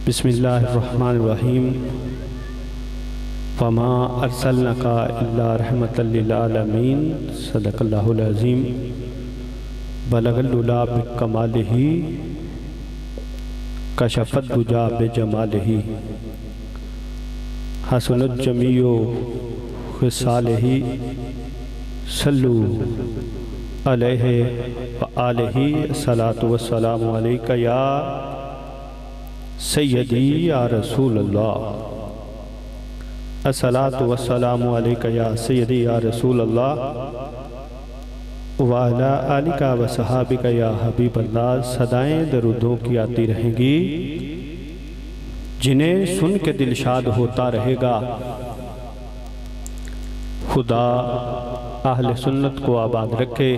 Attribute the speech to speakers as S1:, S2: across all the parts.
S1: बिस्मिल्लाहिर्रहमानिर्रहीम। वमा अरसलनाका इल्ला रहमतल लिल आलमीन। सदक़ल्लाहुल अज़ीम। बलगल उला बिकमालिही कशफ़त दुजा बिजमालिही। हसनुत जमीउ ख़िसालिही सल्लू अलैहि व आलिही। अस्सलातु वस्सलामु अलैका या सय्यदी या रसूल अल्लाह। अस्सलातु वस्सलामु अलैका या सय्यदी या रसूल अल्लाह व अला आलिका व सहाबिका या हबीब अल्लाह। सदाएँ दरूदों की आती रहेंगी, जिन्हें सुन के दिल शाद होता रहेगा। खुदा अहले सुन्नत को आबाद रखे,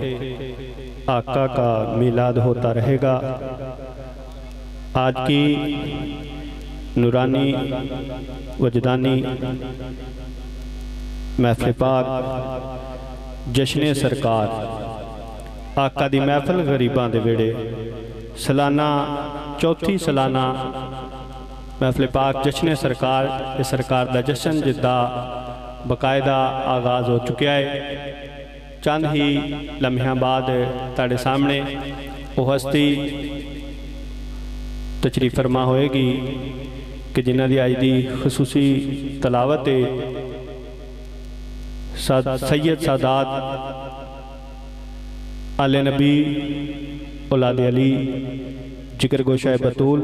S1: आका का मिलाद होता रहेगा। आज की नूरानी वजदानी महफिल पाक जश्न सरकार आका दी महफिल गरीबां दे वेड़े सालाना चौथी सालाना महफिल पाक जश्न सरकार दा जश्न जिदा बाकायदा आगाज़ हो चुका है। चंद ही लम्हियां बाद ताड़े सामने वो हस्ती तशरीफ फरमा होएगी कि जिन्हां दी अज दी खसूसी तलावत है सैयद सादात आले नबी औलाद अली जिक्र गोशाए बतूल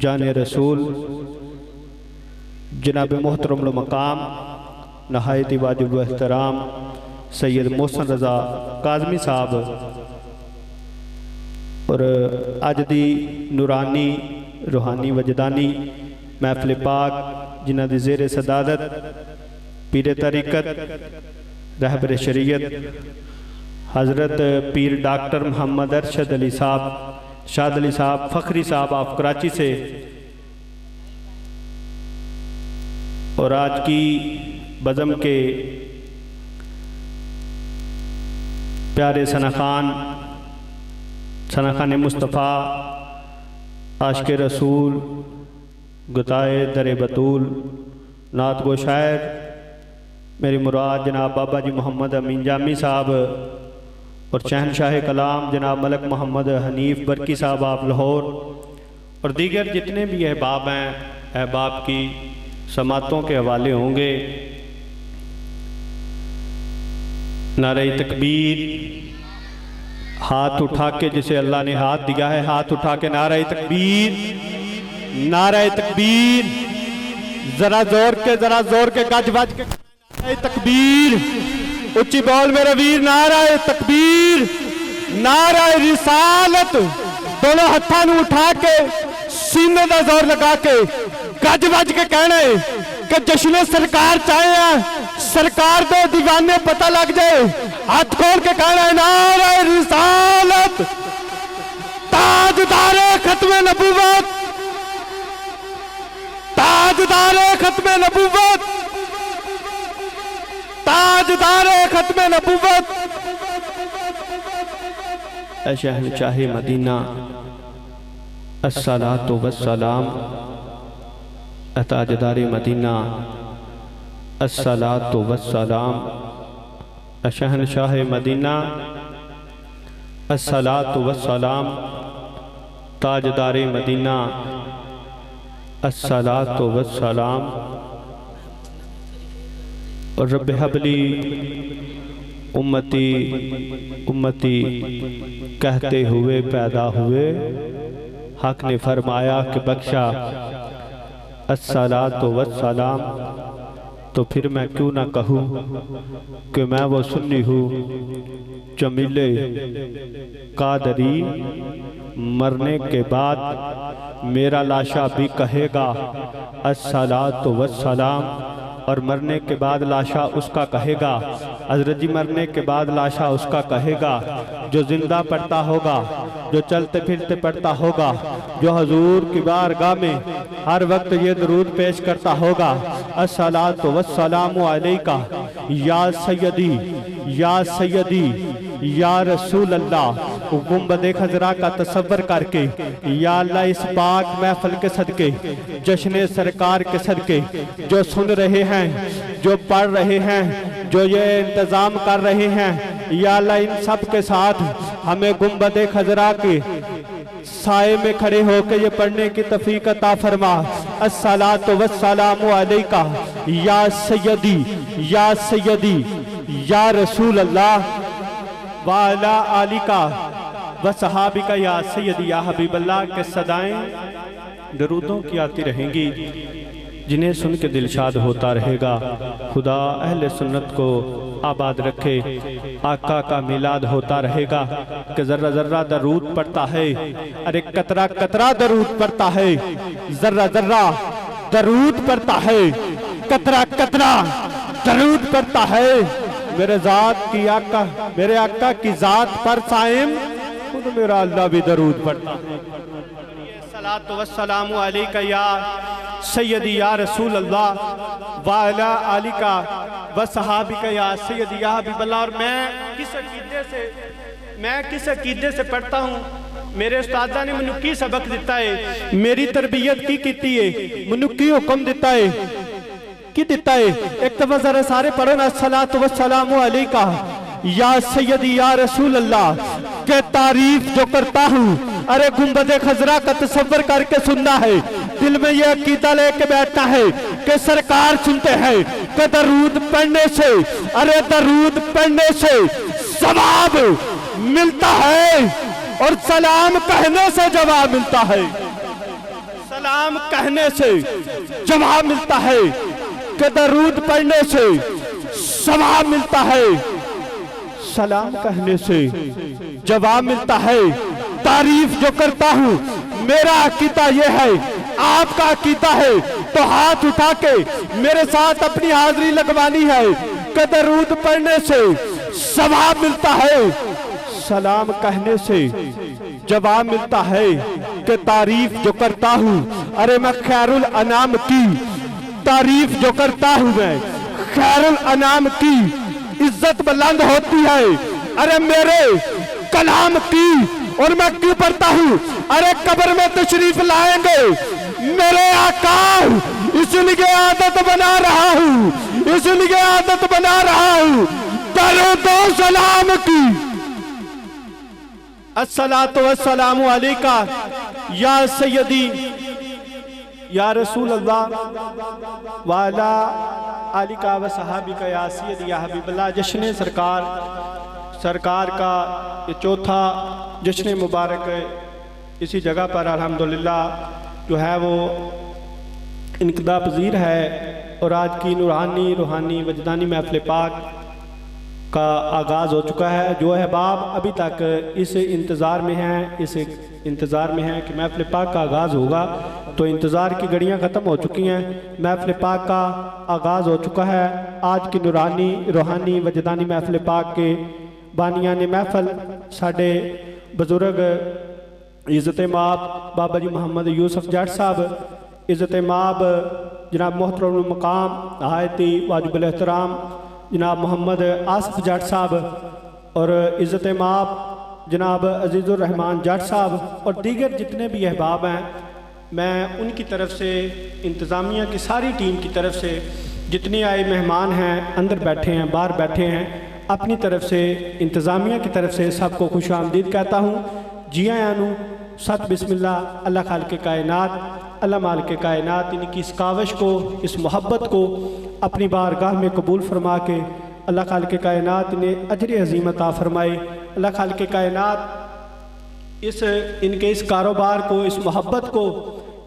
S1: जाने रसूल जनाब मोहतरम मकाम नहायती वाजिब एहतराम सैयद मोहसन रज़ा काज़मी साहब और अज दी नूरानी रूहानी वजदानी महफिल पाक जिन्हां दी ज़ेरे सदादत पीर तरीक़त रहबर शरीयत हज़रत पीर डॉक्टर मोहम्मद अरशद अली साहब शाद अली साहब फ़खरी साहब ऑफ कराची से, और आज की बज़म के प्यारे सनाखान मुस्तफ़ा आशिक़ रसूल गुताए दरे बतूल नात गो शायर मेरी मुराद जनाब बाबा जी मोहम्मद अमीन जामी साहब और शहनशाह कलाम जनाब मलक मोहम्मद हनीफ बरकी साहब आप लाहौर और दीगर जितने भी अहबाब हैं, अहबाब की समातों के हवाले होंगे। नारे तकबीर हाथ उठा के, जिसे अल्लाह ने हाथ दिया है हाथ उठा के नारे तकबीर, नारे तकबीर। जरा जोर के गज बज के नारे तकबीर, उच्ची बोल मेरे वीर नारे तकबीर। नारे रिसालत दोनों हाथों को उठा के सीने का जोर लगा के गज बज के कहना है कि जश्न सरकार चाहे हैं, सरकार दे दीवाने पता लग जाए। हाथ खोल के कहना है नारे रिसालत, ताजदारे खत्मे नबूवत, ताजदारे खत्मे नबूवत, ताजदारे खत्मे नबूवत। शहंशाहे मदीना अस्सलातु वस्सलाम, ताजदारे मदीना अस्सलातु वस्सलाम। शहंशाह मदीना अस्सलातु वस्सलाम, ताजदारे मदीना अस्सलातु वस्सलाम। और रब हबली उम्मती उम्मती कहते हुए पैदा हुए, हक ने फरमाया कि बख्शा अस्सलातु वस्सलाम। तो फिर मैं क्यों ना कहूँ कि मैं वो सुन्नी हूँ जमीले कादरी, मरने के बाद मेरा लाशा भी कहेगा अस्सलातु वस्सलाम, और मरने के बाद लाशा उसका कहेगा। हज़रत जी मरने के बाद लाशा उसका कहेगा जो जिंदा पढ़ता होगा, जो चलते फिरते पढ़ता होगा, जो हजूर की बारगाह में हर वक्त ये दरूद पेश करता होगा अस्सलातु वस्सलामु अलैका या सय्यदी या रसूल अल्लाह। गुंबद खजरा का तसव्वुर करके या अल्लाह इस पाक महफिल के सदके, जश्न सरकार के सदके जो सुन रहे हैं, जो पढ़ रहे हैं, जो ये इंतज़ाम कर रहे हैं, या अल्लाह इन सब के साथ हमें गुंबद खजरा के साए में खड़े होकर ये पढ़ने की तौफीक अता फरमा। अस्सलातु वस्सलामु अलैका या सय्यदी या रसूल अल्लाह व अला आलिका व सहाबिका या सय्यदी या हबीब अल्लाह के सदाएं दरूदों की आती रहेंगी, जिन्हें सुन के दिलशाद होता रहेगा। खुदा अहले सुन्नत को आबाद रखे। आका का मिलाद होता रहेगा कि जर्रा जर्रा दरूद पड़ता है, अरे कतरा कतरा दरूद पड़ता है, जर्रा जर्रा दरूद पड़ता है, कतरा कतरा दरूद पड़ता है। मेरे जात की आका, मेरे आका की जात पर साइम खुद मेरा अल्लाह भी दरूद पड़ता है। सलातो वस्सलामु अलैका या सय्यदी या रसूल अल्लाह व अला आलिका व सहाबिका या सय्यदी या हबीब अल्लाह। और मैं किस अकीदे से पढ़ता हूँ, मेरे उस्तादा ने मैनू की सबक दिता है, मेरी तरबियत की कीती है, मैनू की हुक्म दिता है, की दिता है। एक दफा जरा सारे पढ़ो ना, सलातो वस्सलामु अलैका या सय्यदी या रसूल अल्लाह के तारीफ जो करता हूँ, अरे गुंबद खजरा का तसव्वुर करके सुनना है, दिल में ये अकीदा लेके बैठना है कि सरकार सुनते हैं कि दरूद पढ़ने से, अरे दरूद पढ़ने से सवाब मिलता है और सलाम कहने से जवाब मिलता है, सलाम कहने से जवाब मिलता है, कि दरूद पढ़ने से सवाब मिलता है, सलाम कहने से जवाब मिलता है। तारीफ जो करता हूँ, मेरा अकीदा ये है, आपका अकीदा है, तो हाथ उठा के मेरे साथ अपनी हाजिरी लगवानी है कि दरूद पढ़ने से सवाब मिलता है, सलाम कहने से जवाब मिलता है। कि तारीफ जो करता हूँ, अरे मैं खैरुल अनाम की तारीफ जो करता हूँ, मैं खैरुल अनाम की इज्जत बुलंद होती है, अरे मेरे कलाम की। और मैं क्यों पढ़ता हूँ, अरे कब्र में तशरीफ लाएंगे मेरे आका, इसलिए आदत बना रहा हूँ, इसलिए आदत बना रहा हूँ दरूद व सलाम की। अस्सलातु वस्सलामु अलैका या सय्यदी या रसूल अल्लाह व अला आलिका व सहाबिका या सय्यदी या हबीब अल्लाह। जश्न सरकार का ये चौथा जश्न मुबारक इसी जगह पर अल्हम्दुलिल्लाह जो है वो इनक़दा पज़ीर है। और आज की नूरानी रूहानी वजदानी महफ़िल पाक का आगाज़ हो चुका है। जो अहबाब अभी तक इस इंतज़ार में हैं, इस इंतज़ार में हैं कि महफ़िल पाक का आगाज़ होगा, तो इंतज़ार की घड़ियाँ ख़त्म हो चुकी हैं, महफ़िल पाक का आगाज़ हो चुका है। आज की नूरानी रूहानी वजदानी महफ़िल पाक के बानियान महफल साडे बुजुर्ग इज़्ज़त माब बाबा जी मोहम्मद यूसुफ जट साहब, इज़्ज़त माब जनाब मोहतरम मकाम आयती वाजिबुल एहतराम जनाब मोहम्मद आसिफ जट साहब, और इज़्ज़त माब जनाब अजीज़ुर रहमान जट साहब और दीगर जितने भी अहबाब हैं, मैं उनकी तरफ से इंतज़ामिया की सारी टीम की तरफ से जितने आए मेहमान हैं, अंदर बैठे हैं, बाहर बैठे हैं, अपनी तरफ से इंतज़ामिया की तरफ से सबको खुश आमदीद कहता हूँ। जी आयानू सत बिस्मिल्लाह। अल्लाह खालिक़ कायनात, अल्लाह मालिक कायनात इनकी इस काविश को, इस मोहब्बत को अपनी बारगाह में कबूल फरमा के अल्लाह खालिक़ कायनात ने अजर अज़ीम अता फरमाए। अल्लाह खालिक़ कायनात इस इनके इस कारोबार को, इस मोहब्बत को,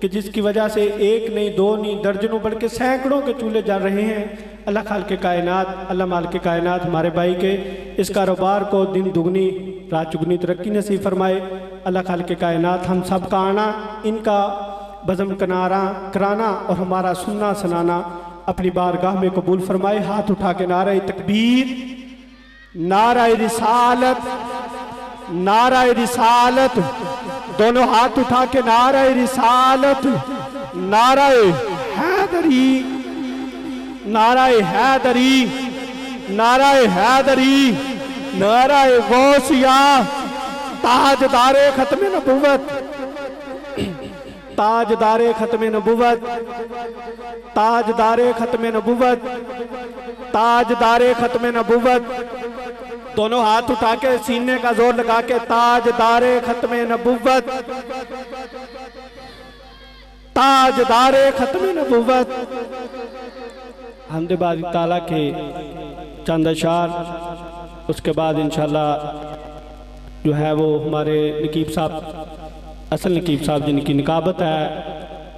S1: कि जिसकी वजह से एक नहीं, दो नहीं, दर्जनों बल्कि सैकड़ों के चूल्हे जल रहे हैं, अल्लाह खालिक़ कायनात, अल्लाह मालिक कायनात हमारे भाई के इस कारोबार को दिन दुगनी रात चुगनी तरक्की नसीब फरमाए। अल्लाह खालिक़ कायनात हम सब का आना, इनका बज़म कराना और हमारा सुनना सुनाना अपनी बारगाह में कबूल फरमाए। हाथ उठा के नारे तकबीर, नारा रिसालत, नारा रिसालत, दोनों हाथ उठा के नारा रिसालत, नारा हैदरी, नारा हैदरी, नारा हैदरी, नारा गौसिया, ताजदारे खत्म नबूवत, ताजदारे खत्म नबूवत, ताजदारे खत्म नबूवत, ताजदारे खत्म नबूवत। दोनों हाथ उठा के सीने का जोर लगा के ताजदारे खत्म नबूवत, ताजदारे खत्म नबूवत। हमदे बारी ताला के चंद अशार, उसके बाद इंशाल्लाह जो है वो हमारे नकीब साहब, असल नकीब साहब जिनकी निकाबत है,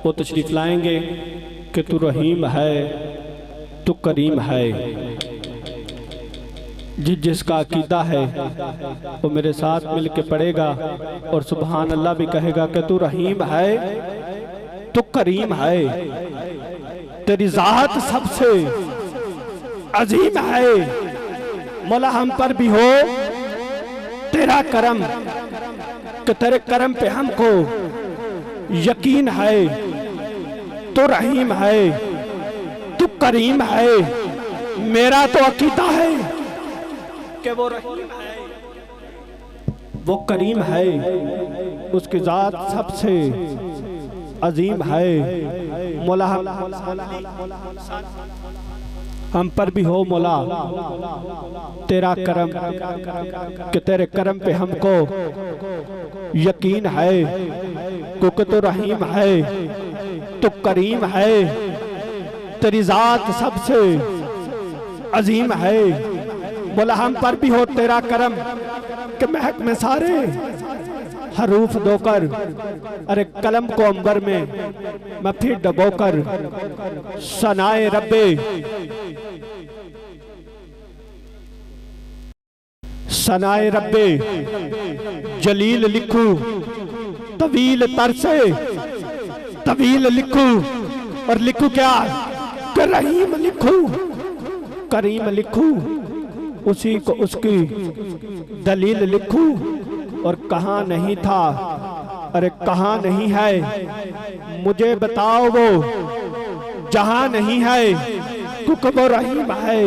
S1: वो तशरीफ़ लाएंगे कि तू रहीम है, तू करीम है। जिसका अकीदा है वो मेरे साथ मिल के पढ़ेगा और सुबहान अल्लाह भी कहेगा कि तू रहीम है, तू करीम है, तेरी ज़ात सबसे अजीम है। मौला हम पर भी हो तेरा करम, कि तेरे करम पे हमको यकीन है। तू रहीम है, तू करीम है। मेरा तो अकीदा है कि वो रहीम है, वो करीम है, उसकी ज़ात सबसे अजीम है। मौला हम पर भी हो मौला तेरा करम, कि तेरे करम पे हमको यकीन है, क्योंकि तू रहीम है, तू करीम है, तेरी ज़ात सबसे अजीम है। मौला हम पर भी हो तेरा करम, कि महक में सारे हरूफ दोकर, अरे कलम को अंबर में मैं फिर डबोकर सनाए रब्बे, सनाए रब्बे जलील लिखूं, तवील तरसे तवील लिखूं, और लिखूं क्या कि रहीम लिखूं, करीम लिखूं, उसी को उसकी दलील लिखूं। और कहाँ नहीं था, अरे कहाँ नहीं है, मुझे बताओ वो जहां नहीं है, क्योंकि वो रहीम है,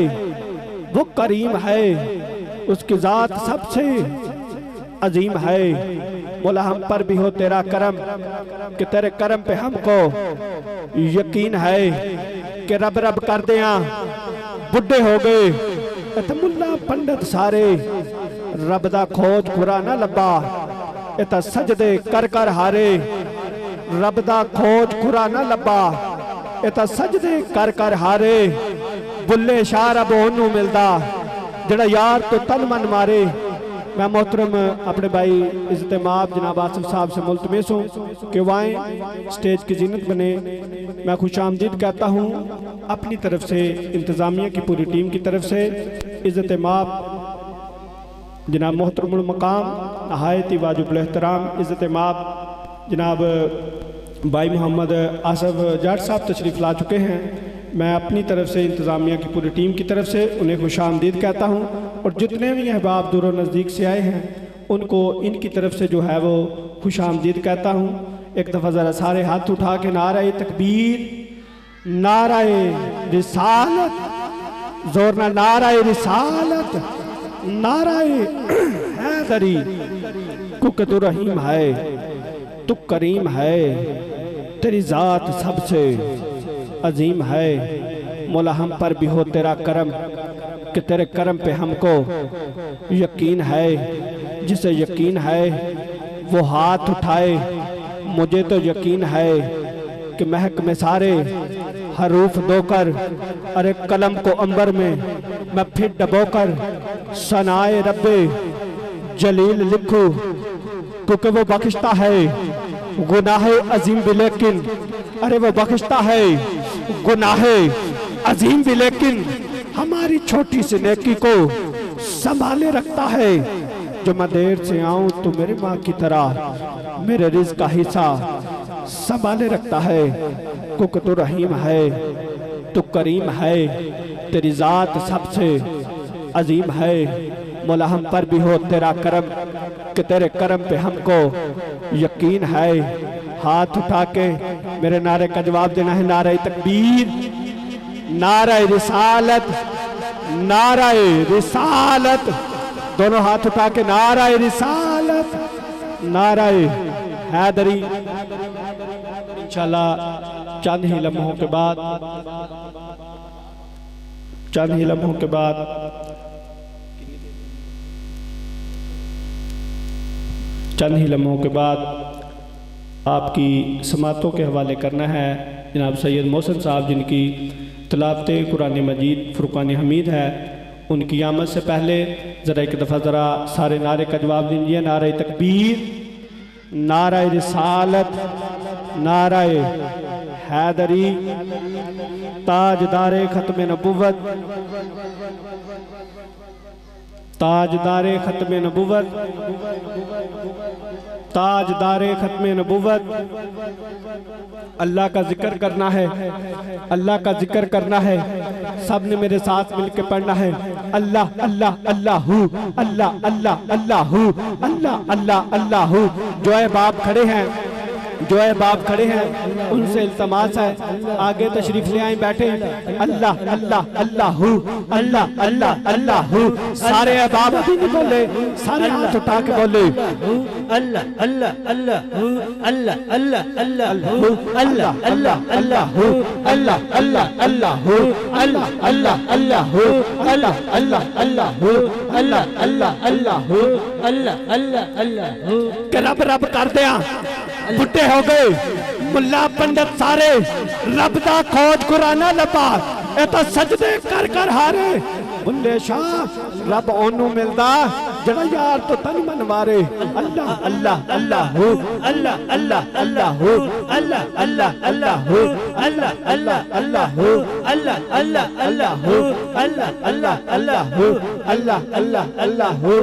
S1: वो करीम है, उसकी ज़ात सबसे अजीम है। बोला हम पर भी हो तेरा करम, कि तेरे करम पे हमको यकीन है, कि रब रब कर दिया बुढ़े हो गए, मुल्ला पंडित सारे रब दा खोज खुरा ना लब्बा, इता सजदे कर कर हारे, रब दा खोज खुरा ना लब्बा, इता सजदे कर कर हारे। बुल्ले शाह रब ओनू मिलदा जड़ा यार तो तन मन मारे। मैं मोहतरम अपने भाई इज्तिमाब जनाब आसिफ साहब से मुल्तमिस हूँ कि वाएँ स्टेज की जीनत बने। मैं खुश आमदीद कहता हूँ अपनी तरफ से, इंतज़ामिया की पूरी टीम की तरफ से। इज्तिमाब जनाब मोहतरमुल मकाम नहायत वाजिबुल एहतराम इज्तिमाब जनाब भाई मोहम्मद आसफ जाट साहब तशरीफ़ ला चुके हैं। मैं अपनी तरफ से, इंतज़ामिया की पूरी टीम की तरफ से उन्हें खुश आमदीद कहता हूँ, और जितने भी अहबाब दूर नज़दीक से आए हैं उनको इनकी तरफ से जो है वो खुश आमदीद कहता हूँ। एक दफ़ा ज़रा सारे हाथ उठा के नाराए तकबीर, नाराए रिसालत, जोर ना नाराए रिसालत, नाराए हैदरी, क्योंकि तू रहीम है, तू करीम है, तेरी ज़ात सबसे अजीम है। मौला हम पर भी हो तेरा करम, कि तेरे करम पे हमको यकीन है। जिसे यकीन है वो हाथ उठाए। मुझे तो यकीन है कि महक में सारे हरूफ दोकर, अरे कलम को अंबर में मैं फिर डबोकर सनाए रब्बे जलील लिखूं, क्योंकि वो बख्शता है गुनाहे अजीम भी, लेकिन अरे वो बख्शता है गुनाहे अजीम भी, लेकिन हमारी छोटी सी नेकी को संभाले रखता है। जो मैं देर से आऊं तो मेरी माँ की तरह मेरे रिज़्क़ का हिस्सा संभाले रखता है, क्योंकि तू रहीम है, तू करीम है, तेरी ज़ात सबसे अजीम है। मौला हम पर भी हो तेरा करम, कि तेरे करम पे हमको यकीन है। हाथ उठा के मेरे नारे का जवाब देना है। नारे तकबीर, नारे रिसालत, नारे रिसालत, दोनों हाथ उठा के नारे रिसालत। नाराए हैदरी। इंशाल्लाह चंद ही लम्हों के बाद आपकी समातों के हवाले करना है जनाब सैयद मोहसिन साहब, जिनकी तिलावत कुरान मजीद फुरकान हमीद है। उनकी आमद से पहले ज़रा एक दफ़ा ज़रा सारे नारे का जवाब दीजिए। नारे तकबीर, नारे रिसालत, नारे हैदरी, ताजदारे खत्म नबुव्वत, ताजदारे खत्म नबुव्वत, ताजदारे खत्म नबुव्वत। अल्लाह का जिक्र करना है, अल्लाह का जिक्र करना है। सब ने मेरे साथ मिलकर पढ़ना है। अल्लाह अल्लाह अल्लाहू, अल्लाह अल्लाह अल्लाहू, अल्लाह अल्लाह अल्लाहू। जो है बाप खड़े हैं, उनसे इल्तमास है आगे तशरीफ ले आए बैठे। अल्लाह अल्लाह अल्लाहू, अल्लाह अल्लाह अल्लाहू। सारे अहबाब अभी नहीं बोले, सारे हाथ उठा के बोले
S2: अल्लाह अल्लाह अल्लाहू, अल्लाह अल्लाह अल्लाहू, अल्लाह अल्लाह अल्लाहू, अल्लाह अल्लाह अल्लाहू, अल्लाह अल्लाह अल्लाहू, अल्लाह अल्लाह अल्लाहू, अल्लाह अल्लाह अल्लाहू, अल्लाह अल्लाह अल्लाहू।
S1: के रब रब कर दिया बुढ़े हो गए मुल्ला पंडित सारे, रब दा खोज कुराना लपा, ए तो सजदे कर कर हारे। बुल्ले शाह रब ओनू मिलदा जड़ा यार तो तन मन मारे। अल्लाह अल्लाह अल्लाहू, अल्लाह अल्लाह अल्लाहू, अल्लाह अल्लाह अल्लाहू, अल्लाह अल्लाह अल्लाहू, अल्लाह अल्लाह अल्लाहू, अल्लाह अल्लाह अल्लाहू, अल्लाह अल्लाह अल्लाहू,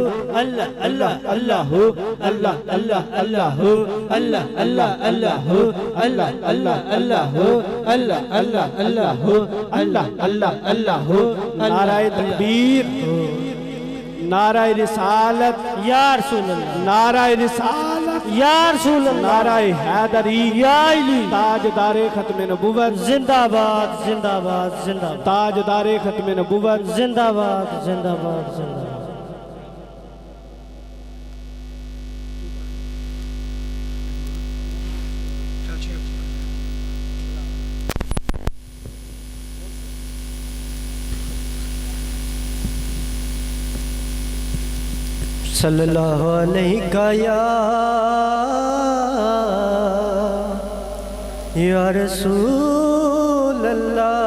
S1: अल्लाह अल्लाह अल्लाहू, अल्लाह अल्लाह अल्लाहू, अल्लाह अल्लाह अल्लाहू, अल्लाह अल्लाह अल्लाहू, अल्लाह अल्लाह अल्लाहू, अल्लाह अल्लाह अल्लाहू। नाराए तकबीर, नाराए रिसालत या रसूल अल्लाह, नाराए रिसालत या रसूल अल्लाह, नाराए हैदरी या इली, ताजदारे खत्म नबुव्वत
S2: जिंदाबाद जिंदाबाद जिंदाबाद,
S1: ताजदारे खत्म नबुव्वत
S2: जिंदाबाद जिंदाबाद जिंदाबाद। सल्लल्लाहु अलैहि या रसूल अल्लाह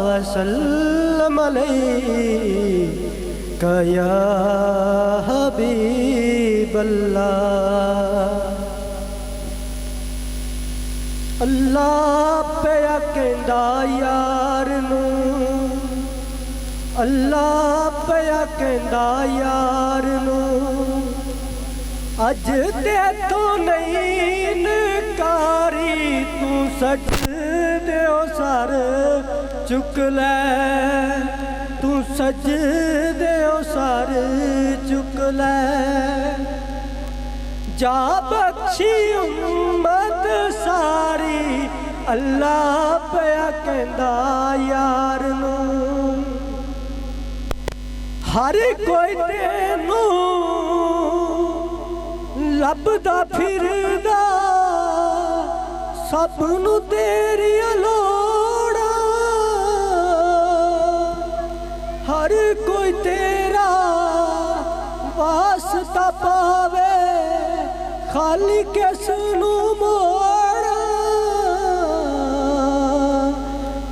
S2: वसल्लम अलैका या हबीब अल्लाह। अल्लाह पे कहंदा यार नू, अल्लाह पिया कहंदा यार नू, अज ते तो नहीं नकारी, तू सजदे सर चुक ले, तू सजदे सर चुक ले। जा बख्शी उम्मत सारी, अल्लाह पिया कहंदा यार नू। हर कोई तेनू लभदा फिरदा, सबनू तेरी लोड़ा। हर कोई तेरा वास्ता पावे, खाली किसनू मोड़ा,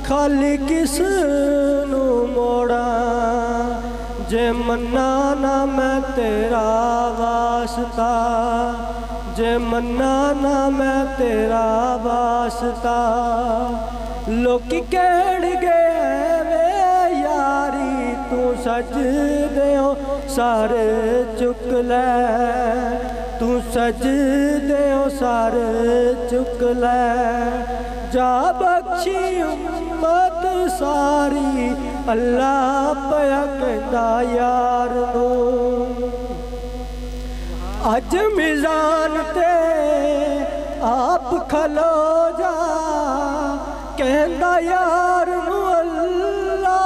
S2: खाली किसनू मोड़ा। जे मन्ना ना मैं तेरा वास्ता, जे मन्ना ना मैं तेरा वास्ता। लोकी कहण गए वे यारी, तू सजदे सर चुक ले, तू सजदे सर चुक ले। जा बख्शी उम्मत सारी, अल्लाह पिया कहंदा यार नू। अज मिजान ते आप खलो जा, कहंदा यार नू अल्लाह।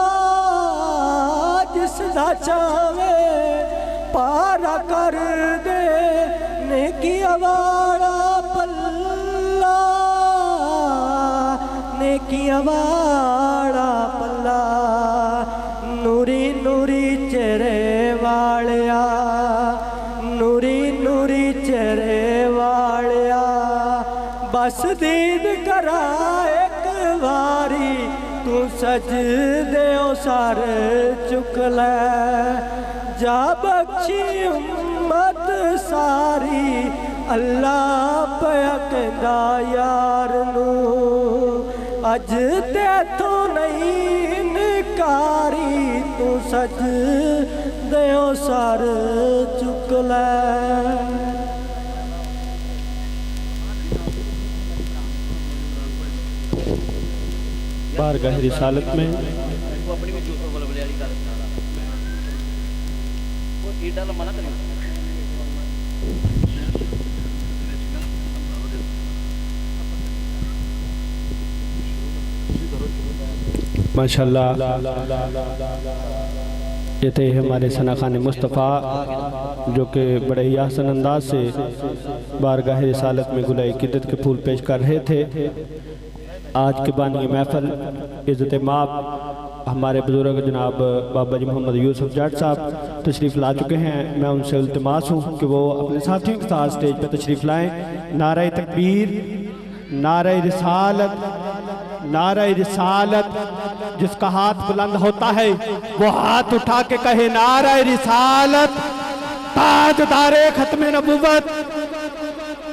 S2: जिसदा चावे पारा कर दे नेकिया वाला पल्ला, नेकिया वाला पल्ला, नूरी नूरी चेहरे वालिया, नूरी नूरी चेहरे वालिया, बस दीन करा एक बारी तू सजदे सर चुक ले, जा बख्शी उम्मत सारी अल्लाह पिया कहंदा यार नू, अज ते तू नहीं निकारी तू सजदे सर चुक ले।
S1: बारगाह रिसालत में माशाअल्लाह ये थे हमारे सना खान मुस्तफ़ा जो कि बड़े ही आसन अंदाज से बारगाह रिसालत में गुलाए किदत के फूल पेश कर रहे थे। आज के बानी महफल इज़्ज़त माप हमारे बुजुर्ग जनाब बाबा जी मोहम्मद यूसुफ जट साहब तशरीफ़ ला चुके हैं। मैं उनसे इल्तिमास हूँ कि वो अपने साथियों के साथ स्टेज पर तशरीफ़ लाएँ। नारे तकबीर, नारे रिसालत, नारे रिसालत। जिसका हाथ बुलंद होता है वो हाथ उठा के कहे नारे रिसालत, ताजदारे खत्म नबुव्वत,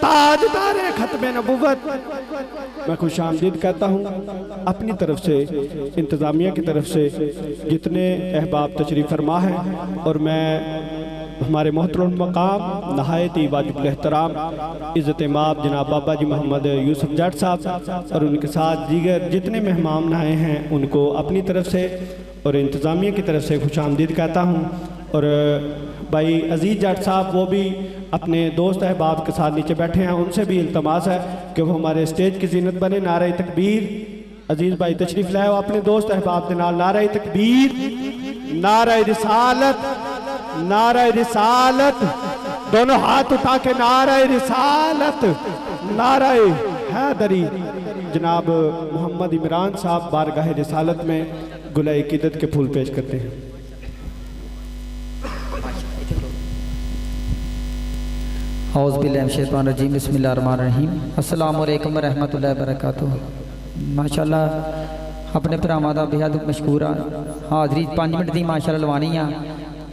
S1: ताजदारे खत्म नबुव्वत। मैं खुश आमदीद कहता हूँ अपनी तरफ से, इंतज़ामिया की तरफ से जितने अहबाब तशरीफ़ फरमा हैं, और मैं हमारे मोहतरम मकाम नहायत ही वाजिब एहतराम इज़्ज़त माब जनाब बाबा जी मोहम्मद यूसुफ जट साहब और उनके साथ दीगर जितने मेहमान आए हैं उनको अपनी तरफ से और इंतज़ामिया की तरफ से खुश आमदीद कहता हूँ। और भाई अजीज़ जट साहब वो भी अपने दोस्त अहबाब के साथ नीचे बैठे हैं, उनसे भी इल्तमास है कि वो हमारे स्टेज की जीनत बने। नारे तकबीर, अजीज़ भाई तशरीफ़ लाए अपने दोस्त अहबाब के नाल। नारे तकबीर, नारे रिसालत, नारे रिसालत, दोनों हाथ उठा के नारे रिसालत, नारे हैदरी। जनाब मोहम्मद इमरान साहब बारगाह रिसालत में गुलाए क़ीदत के फूल पेश करते हैं।
S3: औज़ु बिल्लाहि मिनश शैतानिर रजीम, बिस्मिल्लाहिर रहमानिर रहीम। अस्सलामु अलैकुम व रहमतुल्लाहि व बरकातुहू। माशाअल्लाह अपने भरावां दा बेहद मशकूर आ हाज़री 5 मिनट दी माशाअल्लाह लवानी आ।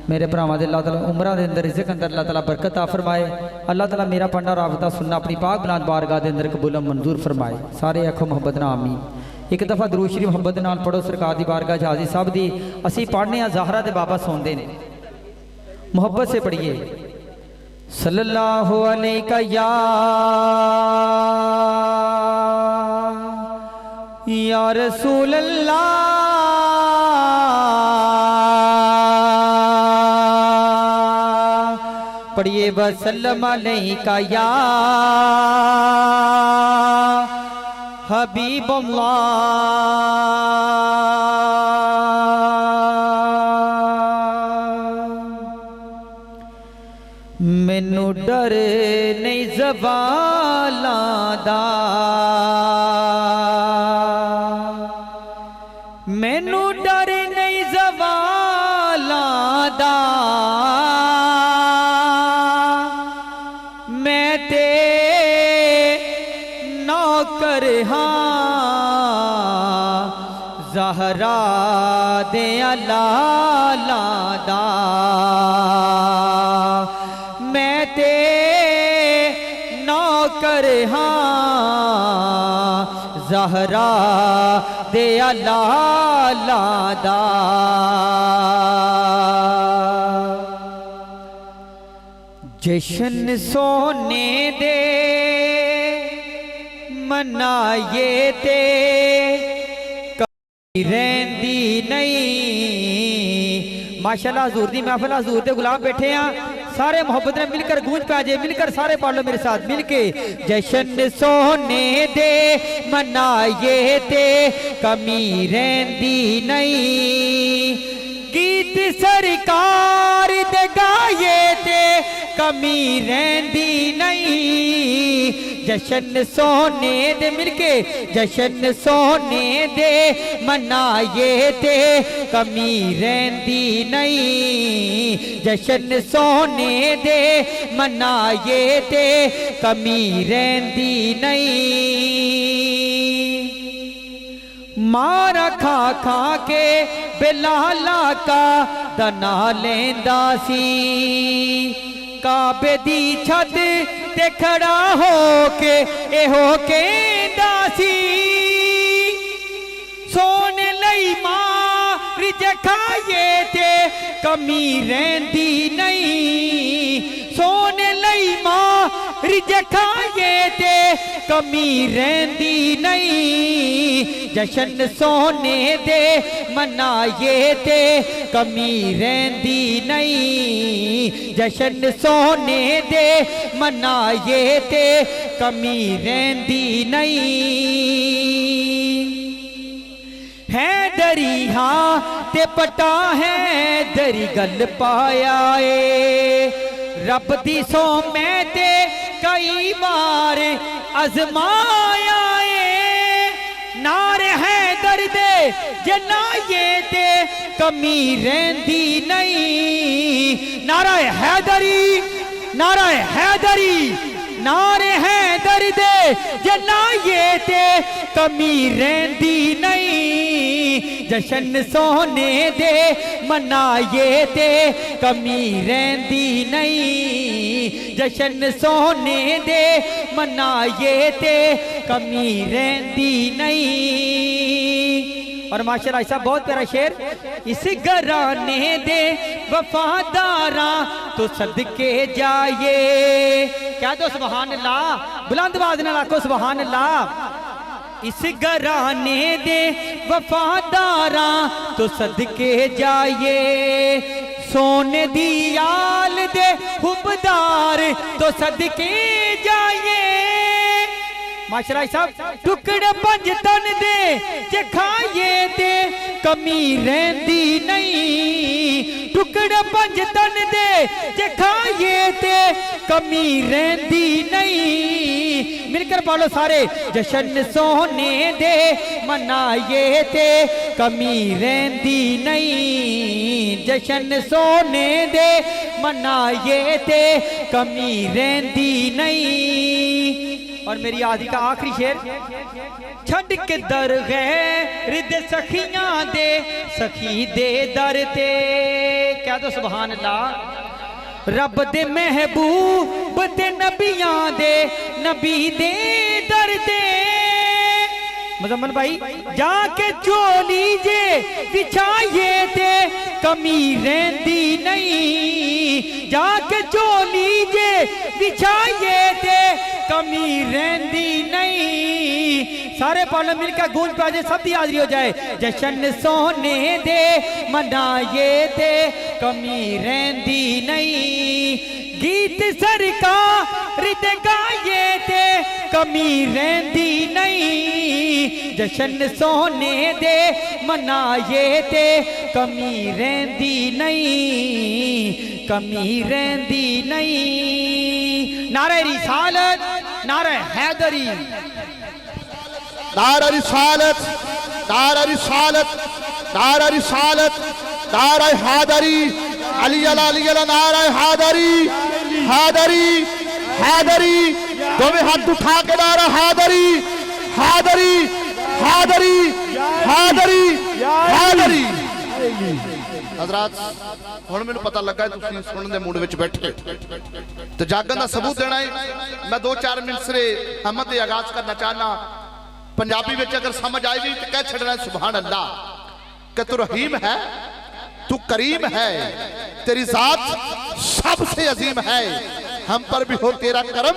S3: मेरे भरावां दे अल्लाह ताला उमरां दे अंदर रिज़्क़ अंदर अल्लाह ताला बरकत आ फरमाए। अल्लाह ताला मेरा पढ़ना और आपदा सुनना अपनी पाक बुलंद बारगाह दे अंदर कबूल मंजूर फरमाए। सारे आखो मोहब्बत नाल आमीन। एक दफ़ा दरूद शरीफ मोहब्बत नाल पढ़ो सरकार दी बारगाह हाज़िर साहब दी। असीं पढ़ने आ ज़हरा दे बाबा सुनदे ने, मोहब्बत से पढ़िए। सल्लल्लाहु अलैका या रसूल अल्लाह, पढ़िए वसल्लम अलैका या हबीब मैनू डर नहीं ज़वालां दा, मैनू डर नहीं ज़वालां दा, मैं ते नौकर हाँ ज़हरा दे लाला दा, मैं ते नौकर हाँ ज़हरा दे लाला दा। जश्न सोने दे मनाए ते कभी रहंदी नहीं। माशाल्लाह हुजूर दी महफिल, हुजूर दे गुलाम बैठे हैं, सारे मोहब्बत ने मिलकर गूंज पे आ जाए, मिलकर सारे पढ़ लो मेरे साथ मिलके। जश्न सोने दे मनाए ते कमी रहंदी नहीं, की गीत सरकार दे गाए ते कमी रहंदी नहीं। जशन सोने दे मिलके जशन सोने दे मनाए ते कमी रहंदी नहीं। जशन सोने दे मनाए ते कमी रहंदी नहीं। मारा खा खा के बिलाला का दना लेंदा सी। काबे दी छत ते खड़ा हो के एहो कहंदा सी। सोने लई मां रिज खाए ते कमी रहंदी नहीं। सोने लई मां रिज खाए ते कमी रहंदी नहीं। जशन सोने दे मनाए ते कमी रहंदी नहीं। जशन सोने दे मनाए ते कमी रहंदी नहीं। है डरी हाँ ते पटा है दरी गल पाया ए। रब दी सो मैं ते कई बार आजमाया ए। नारे है दर्द जनाए ते कमी रहंदी नहीं। नारा हैदरी नारा हैदरी नारे है दर्द जनाए ते कमी रहंदी नहीं। जशन सोने दे मनाए ते कमी रहंदी नहीं। जशन सोने दे मनाए ते कमी रहंदी नहीं। और माशाल्लाह ऐसा बहुत प्यारा शेर। इस घराने दे वफादारा तो सदके जाए। क्या दो सुभान अल्लाह, बुलंद आवाज नाल आखो सुभान अल्लाह। इस घराने दे वफादारा तो सदके जाए। सोने दी आल दे हुबदार तो सदके जाए। माशरा साहब टुकड़े पंज तन दे जे खाए ते कमी रहंदी नहीं। टुकड़े पंज तन दे जे खाए ते कमी रहंदी नहीं। मिलकर बोलो सारे जशन सोने दे मनाए ते कमी रहंदी नहीं। जशन सोने दे मनाए ते कमी रहंदी नहीं। और मेरी आदि का आखिरी शेर। छड़ के दर गैर दे सखियां दे सखी दे दर ते। क्या तो सुभान अल्लाह। रब दे महबूब ते नबियां दे नबी दे दर ते। मुजम्मल भाई जाके चोली जे बिछाए ते कमी रहंदी नहीं। जाके चोली जे बिछाए ते कमी रहंदी नहीं। सारे पालो मिलकर गूंज पाजे सब दी हाजिरी हो जाए। जशन सोने दे मनाए ते कमी रहंदी नहीं। गीत सरकार दे गाए ते कमी रहंदी नहीं। जशन सोने दे मनाए ते कमी रहंदी नहीं। कमी रहंदी नहीं। नारे रिसालत नारे हैदरी।
S4: नारा रिसालत नारा रिसालत नारा रिसालत नारा हैदरी। अली अला नारा हैदरी हैदरी हैदरी। दोवें हाथ उठा के नारा हैदरी हैदरी हैदरी हैदरी हैदरी। हजरात हुण मैनूं पता लगा तुसीं सुनने दे मूड विच बैठे तो जागन का सबूत देना है। मैं 2-4 मिनट से अहमद से आगाज करना चाहना। पंजाबी में अगर समझ आएगी तो कह छड़ना सुभान अल्लाह कि तू रहीम है, तू करीम है, तेरी जात सबसे अजीम है। हम पर भी हो तेरा करम,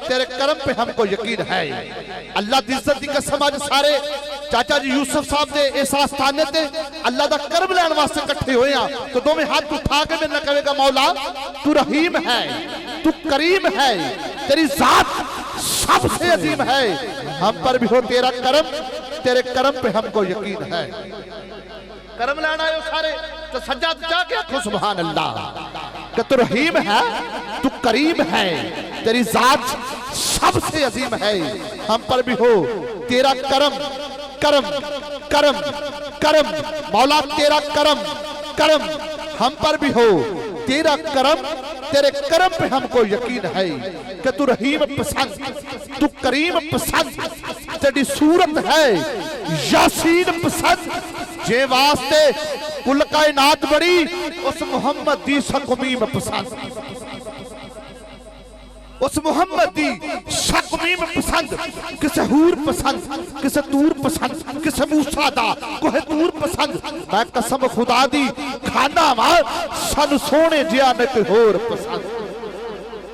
S4: तेरे करम पे हमको यकीन है। अल्लाह दी इज्जत दी कसम आज सारे चाचा जी यूसुफ साहब ने इस आस्थाने ते अल्लाह दा करम लैण वास्ते इकट्ठे होए हैं। तो दोवें हाथ उठा के मेरे कहेगा मौला तू रहीम है, तू करीम है, तेरी जात सबसे अजीम है। हम पर भी हो तेरा करम, तेरे करम पे हमको यकीन है। करम लैन आए हो सारे तो सज्जा जाके आखो सुभान अल्लाह कि तू रहीम है, तू करीम है, तेरी जात सबसे अजीम है। हम पर भी हो तेरा करम करम करम करम मौला, तेरा करम करम हम पर भी हो तेरा करम, तेरे करम पे हमको यकीन है कि तू रहीम पसंद, तू करीम पसंद, तेरी सूरत है यासीन पसंद। जे वास्ते कुल कायनात बड़ी उस मोहम्मद दी सकमीम पसंद, उस मोहम्मद दी सकमीम पसंद, किसे हूर पसंद, किसे तूर पसंद, किसे मूसा दा कोहे तूर पसंद। मैं कसम खुदा दी खाना वा सन सोने जिया ने कोई होर पसंद।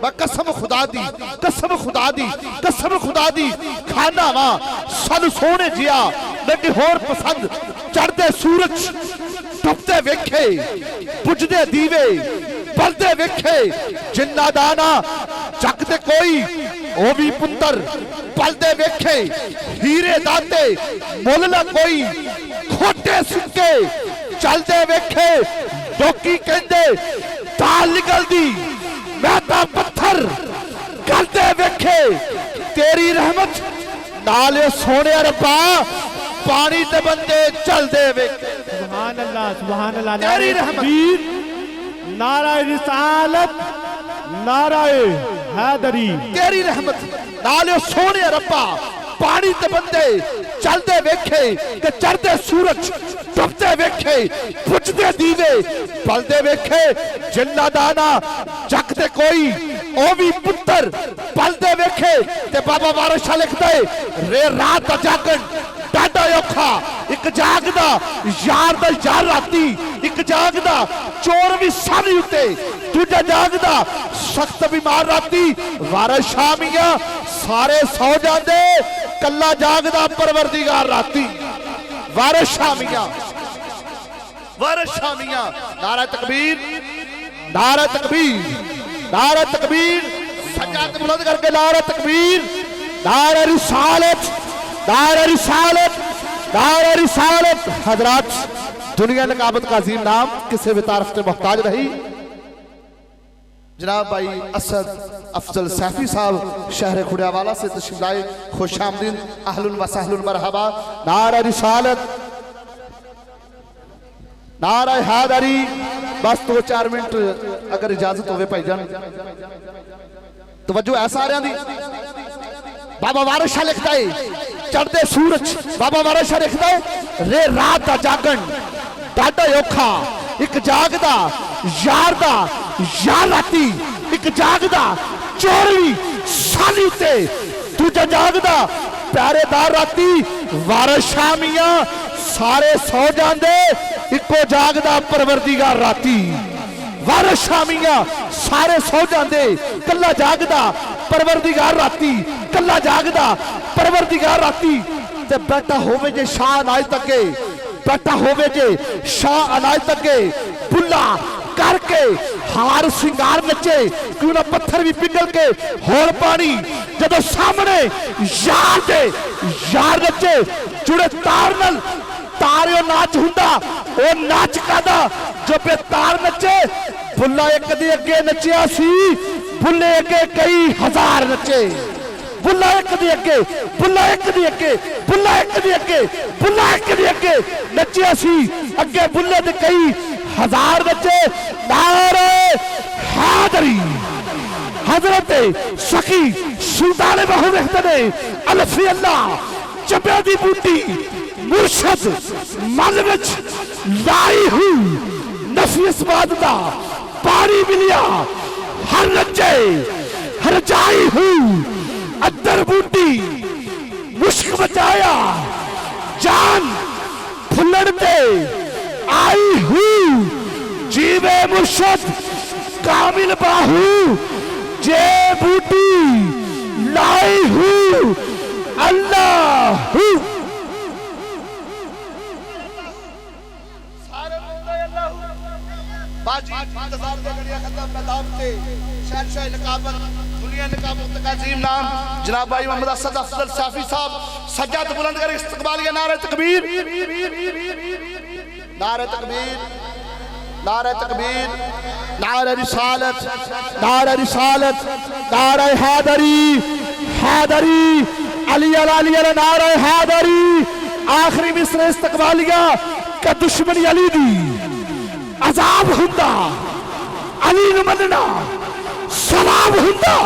S4: मैं कसम खुदा दी, कसम खुदा दी, कसम खुदा दी खाना वा सन सोने जिया ने कोई होर पसंद। चढ़दे सूरज डुबदे वेखे, बुझदे दीवे बलदे वेखे, जिन्ना दाना जगते कोई ओ भी पुत्र पलदे वेखे, हीरे दाते मुल ना कोई, खोटे सिक्के चलदे वेखे। लोकी कहंदे ताल निकलदी, मैं तां पत्थर गलदे वेखे। तेरी रहमत नाले सोने रब्बा पानी ते बंदे चलदे वेखे।
S1: सुभान अल्लाह, सुभान अल्लाह।
S4: तेरी रहमत,
S1: नाराए रिसालत, नाराए हैदरी।
S4: तेरी रहमत नाले सोने रब्बा पानी ते बंदे चलदे वेखे, कि चढ़दे सूरज डुबदे वेखे, बुझदे दीवे बलदे वेखे। जिन्ना दाना जगते कोई ओ भी पुत्र पलदे वेखे। ते बाबा वारिस लिखदा है रे रात जागन डाडा औखा, एक जागदा यार दा यार राती, एक जागदा चोर भी सारी उत्ते, दूजा जागदा सख्त बीमार राती। वारिस शामिया सारे सौ जाते, कला जागदा परवरदिगार राती। वारिस शामिया, वारिस शामिया। नारा तकबीर, नारा तकबीर, नारा तकबीर। सज्जाद बुलंद करके नारा तकबीर, नारा रिसालत, नारा रिसालत, नारा रिसालत। हजरात, दुनिया नकाबत का अजीम नाम किसे भी तारीफ के मोहताज रही। जनाब भाई असद अफजल सैफी साहब शहर खुड़ियावाला से तशरीफ लाए, खुश आमदीद, अहलुन व सहलुन मरहबा। नारा रिसालत, नारा हैदरी। बस 2-4 मिनट अगर इजाजत होवे भाईजान, तवज्जो है सारियां दी। बाबा वारिस लिखता है चढ़दे सूरज, बाबा वारिस लिखता है रे रात दा जागन डाडा औखा, एक जागदा यार दा यार राती, एक जागदा चोरवी साली उत्ते, दूजा जागदा प्यारेदार राती। वारिस शामिया सारे सौ जांदे, इको जागदा परवरदिगार राती। वारिस शामिया सारे सौ जांदे, कला जागदा परवरदिगार राती, कला जागदा परवरदिगार राती। ते बेटा होवे जे शाह अनायत अगे, बेटा होवे जे शाह अनायत अगे, बुला करके हार सिंगार नचे, क्यों ना पत्थर भी पिघल के होर पानी। जदों सामने यार दे यार नचे, जुड़े तार नाल तारियों नाच हुंदा, ओ नाच कादा जो पे तार नचे। बुला एक दे अगे नचिया सी, बुले अगे कई हजार नचे। बुला एक दे अगे, बुला एक दे अगे, बुला एक दे अगे, बुला एक दे अगे नचिया सी, अगे बुले दे कई हजार नचे। नारे हैदरी। हजरत सखी सुल्तान बहु रहते अलफी अल्लाह चबे दी बूटी मुर्शद मन विच लाई हूं, नफीस बात दा पानी मिलिया हर नचे, हर जाई हूं अदर बूटी मुश्क बचाया, जान फुल्लड़ पे आई हूं, जीवे मुर्शद कामिल बाहू, जे बूटी लाई हूं अल्लाह। बाजी इंतजार दे गड़िया खत्म मैदान पे शहंशाह नकाबत दुनिया नकाबत का अजीम नाम जनाब भाई मोहम्मद असद अफजल सैफी साहब सज्जाद बुलंद कर इस्तकबाल नारे तकबीर। नारे तकबीर, नारे तकबीर, नारे रिसालत, नारे रिसालत, नारे हैदरी, हैदरी अली अला नारे हैदरी। आखिरी मिसरे इस्तकबालिया का दुश्मनी अली दी अजाब हुंदा अली नूं मनना सलाम हुंदा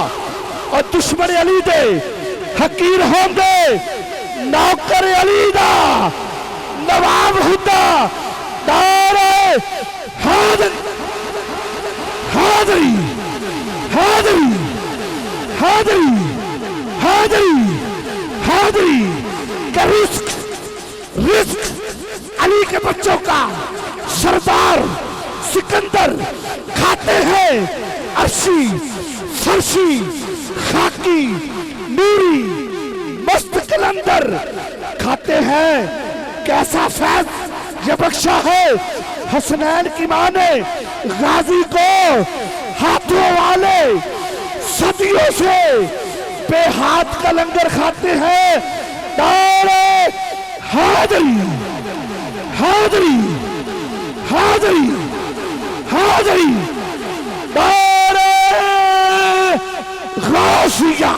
S4: और दुश्मन अली दे हकीर होंदे नौकर अली दा नवाब हुंदा। नारे हैदरी, हैदरी, हैदरी, हैदरी, हैदरी, हैदरी का रिस्क, रिस्क अली के बच्चों का सरदार सिकंदर खाते हैं। अर्शी, फर्शी, खाकी, नूरी, मस्त कलंदर खाते हैं। कैसा फैज ये बख्शा है हसनैन की मां ने गाजी को, हाथों वाले सदियों से बेहाथ का लंगर खाते हैं। नारे हैदरी, हैदरी, हैदरी, हैदरी, नारे गौसिया।